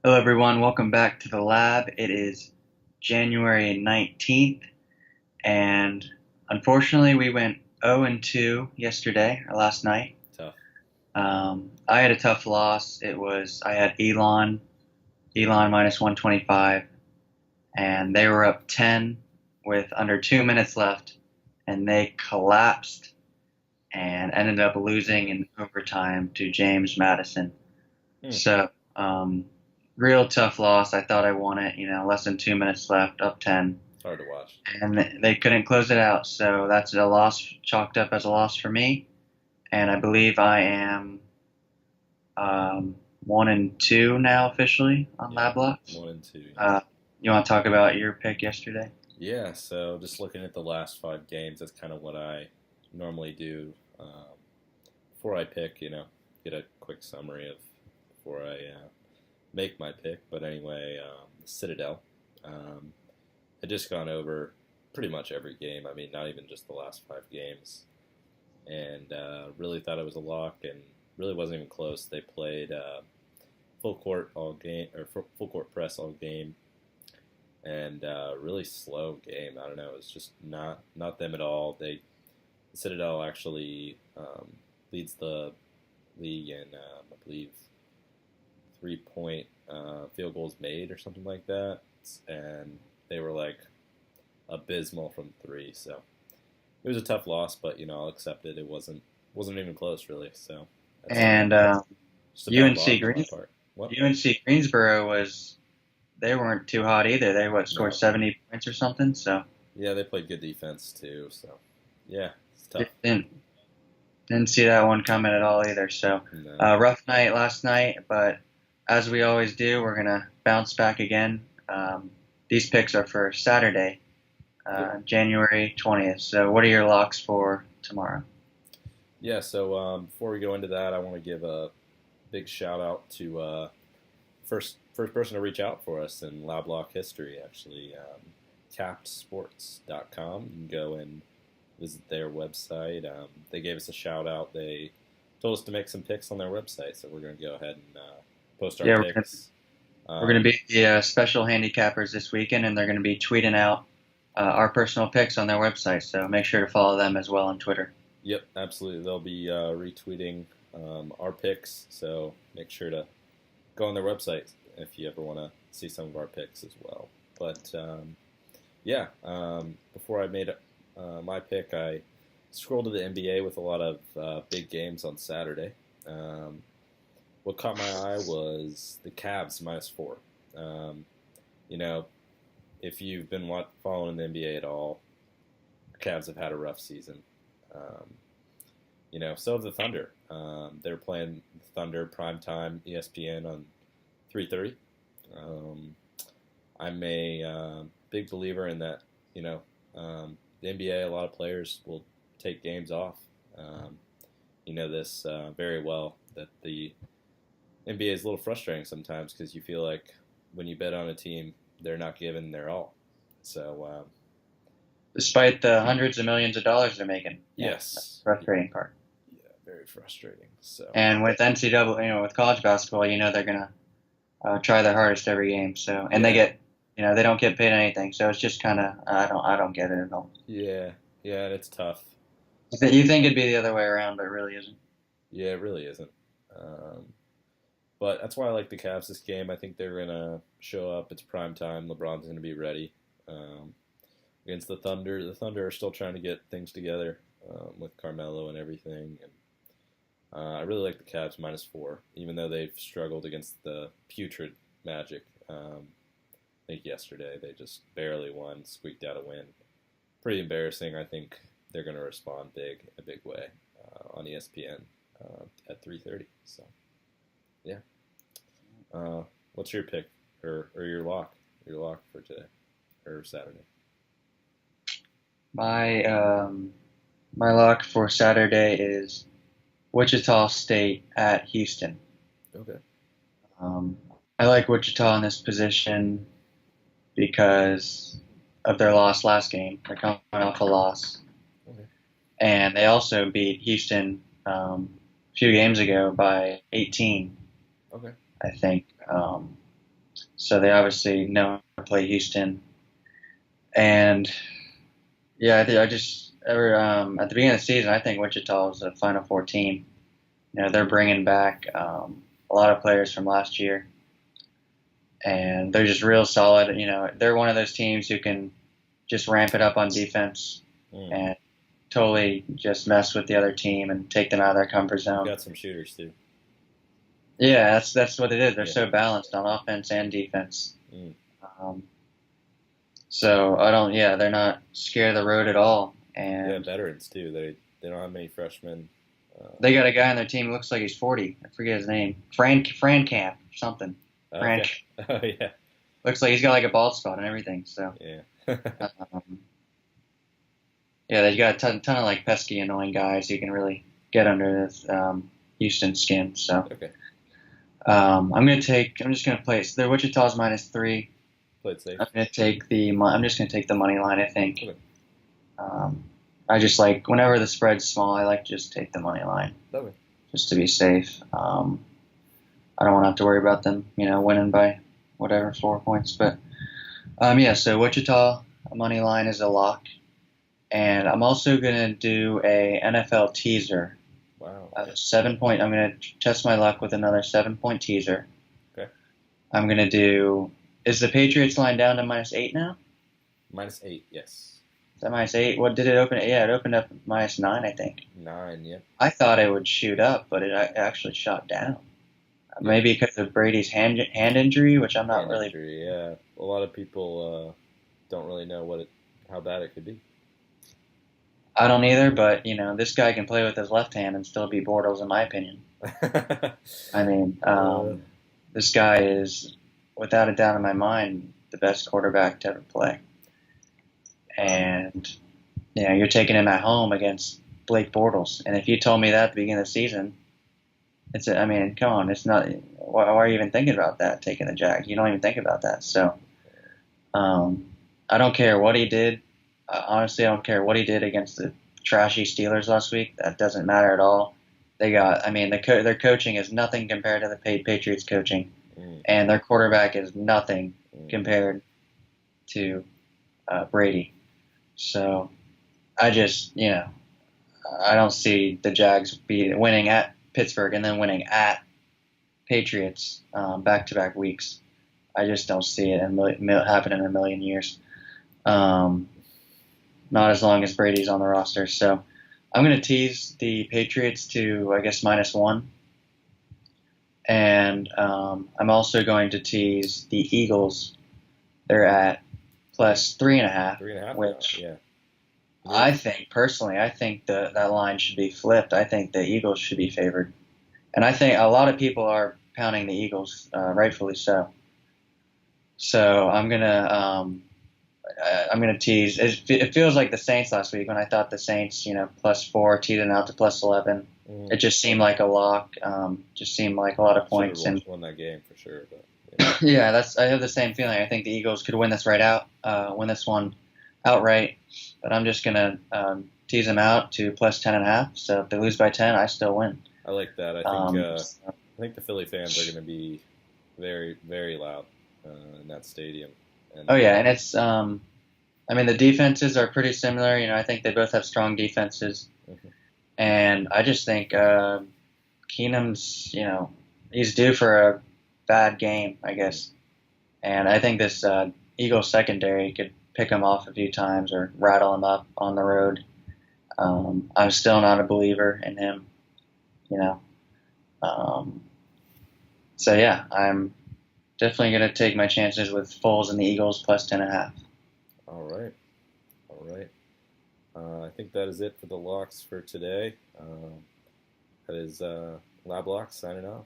Hello, everyone. Welcome back to the lab. It is January 19th, and unfortunately, we went 0 and 2 yesterday or last night. Tough. I had a tough loss. I had Elon minus 125, and they were up 10 with under 2 minutes left, and they collapsed and ended up losing in overtime to James Madison. Hmm. So, real tough loss. I thought I won it, less than 2 minutes left, up 10, It's hard to watch. and they couldn't close it out. So that's a loss, chalked up as a loss for me. And I believe I am 1 and 2 now officially on Yeah, Lab Blocks. 1 and 2. Yeah. You want to talk about your pick yesterday? Yeah. So just looking at the last 5 games, that's kind of what I normally do before I pick. Get a quick summary of before I make my pick. But anyway, the Citadel. Um, had just gone over pretty much every game. I mean, not even just the last 5 games, and really thought it was a lock, and really wasn't even close. They played full court all game or full court press all game, and really slow game. I don't know. It's just not them at all. Citadel actually leads the league in I believe 3 point field goals made or something like that, and they were like abysmal from three. So it was a tough loss, but I'll accept it. It wasn't even close really. So that's And just a bad UNC lock on my Greens, part. What? UNC Greensboro they weren't too hot either. They scored No. 70 points or something. So Yeah, they played good defense too. So yeah, it's tough. didn't see that one coming at all either. So, No. rough night last night, but as we always do, we're going to bounce back again. These picks are for Saturday, Yep. January 20th. So, what are your locks for tomorrow? Yeah. So before we go into that, I want to give a big shout out to first person to reach out for us in Lab Lock history. Actually, cappedsports.com. You can go and visit their website. They gave us a shout out. They told us to make some picks on their website, so we're going to go ahead and post our Yeah, picks. we're gonna Um, be the special handicappers this weekend, and they're going to be tweeting out our personal picks on their website. So, make sure to follow them as well on Twitter. yep, absolutely. They'll be retweeting our picks, so make sure to go on their website if you ever want to see some of our picks as well. But yeah, before I made my pick, I scrolled to the NBA with a lot of big games on Saturday. Um, what caught my eye was the Cavs -4. Um, you know, if you've been following the NBA at all, Cavs have had a rough season. Um, so have the Thunder. They're playing Thunder primetime ESPN on 3:30. Um, I'm a big believer in that. You know, the NBA, a lot of players will take games off. Um, you know this very well that the NBA is a little frustrating sometimes because you feel like when you bet on a team, they're not giving their all. So Despite the hundreds of millions of dollars they're making, yeah, that's yes, the frustrating part. yeah, very frustrating. So And with NCAA, with college basketball, they're gonna try their hardest every game. So, and yeah, they don't get paid anything. So it's just kind of, I don't get it at all. yeah, yeah, and it's tough. You think it'd be the other way around, but it really isn't. Yeah, it really isn't. Um, but that's why I like the Cavs this game. I think they're gonna show up. It's prime time. LeBron's gonna be ready um, against the Thunder. The Thunder are still trying to get things together with Carmelo and everything. And I really like the Cavs -4, even though they've struggled against the putrid Magic. I think yesterday they just barely won, squeaked out a win. Pretty embarrassing. I think they're going to respond a big way on ESPN at 3:30. So yeah, what's your pick or your lock for today or Saturday? My my lock for Saturday is Wichita State at Houston. Okay. Um, I like Wichita in this position because of their loss last game. They're coming off a loss, Okay. and they also beat Houston a few games ago by 18, Okay. I think. so they obviously know how to play Houston. And yeah, I just ever at the beginning of the season, I think Wichita is a Final Four team. They're bringing back a lot of players from last year, and they're just real solid. They're one of those teams who can just ramp it up on defense Mm. and totally just mess with the other team and take them out of their comfort zone. Got some shooters too. Yeah, that's what it is. They're Yeah. so balanced on offense and defense. Mm. Um, so I don't. Yeah, they're not scared of the road at all. And Yeah, veterans too. They don't have many freshmen. they got a guy on their team who looks like he's 40. I forget his name. Fran Camp or something. Okay. Oh yeah. Looks like he's got like a bald spot and everything. So Yeah. um, yeah, they got a ton of like pesky, annoying guys who can really get under this Houston skin. So Okay. I'm just gonna play. So Wichita's -3. Played safe. I'm just gonna take the money line. I think. Okay. I just like whenever the spread's small, I like to just take the money line Okay. just to be safe. I don't want to have to worry about them, winning by whatever 4 points. But yeah, so Wichita money line is a lock, and I'm also gonna do a NFL teaser. Wow. 7 point. I'm gonna test my luck with another 7 point teaser. Okay. I'm gonna do. Is the Patriots line down to -8 now? -8. Yes. Is that -8? What did it open at? Yeah, it opened up -9, I think. 9. Yep. I thought it would shoot up, but it actually shot down. Maybe because of Brady's hand injury, which I'm not Hand really. injury, yeah. A lot of people don't really know how bad it could be. I don't either, but this guy can play with his left hand and still beat Bortles, in my opinion. I mean, this guy is, without a doubt in my mind, the best quarterback to ever play. And you're taking him at home against Blake Bortles, and if you told me that at the beginning of the season, I mean, come on, it's not. Why are you even thinking about that? Taking the Jags, you don't even think about that. So, I don't care what he did. Honestly, I don't care what he did against the trashy Steelers last week. That doesn't matter at all. Their coaching is nothing compared to the Patriots coaching, and their quarterback is nothing compared to Brady. So, I just, I don't see the Jags winning at Pittsburgh and then winning at Patriots back-to-back weeks. I just don't see it happening in a million years. Not as long as Brady's on the roster. So I'm going to tease the Patriots to, I guess, -1. And I'm also going to tease the Eagles. They're at +3.5. 3.5. Which Yeah. I think that line should be flipped. I think the Eagles should be favored. And I think a lot of people are pounding the Eagles, rightfully so. So I'm gonna tease. It feels like the Saints last week when I thought the Saints, +4, teasing out to +11. It just seemed like a lock. Just seemed like a lot of points. And won that game for sure. But yeah, I have the same feeling. I think the Eagles could win this win this one outright. But I'm just gonna tease them out to +10.5. So if they lose by 10, I still win. I like that. I think the Philly fans are going to be very, very loud in that stadium. And it's the defenses are pretty similar. I think they both have strong defenses, and I just think Keenum's, he's due for a bad game, I guess. And I think this Eagles secondary could pick him off a few times or rattle him up on the road. I'm still not a believer in him, So yeah, I'm definitely going to take my chances with Foles and the Eagles +10.5. All right. I think that is it for the locks for today. That is Lab Locks signing off.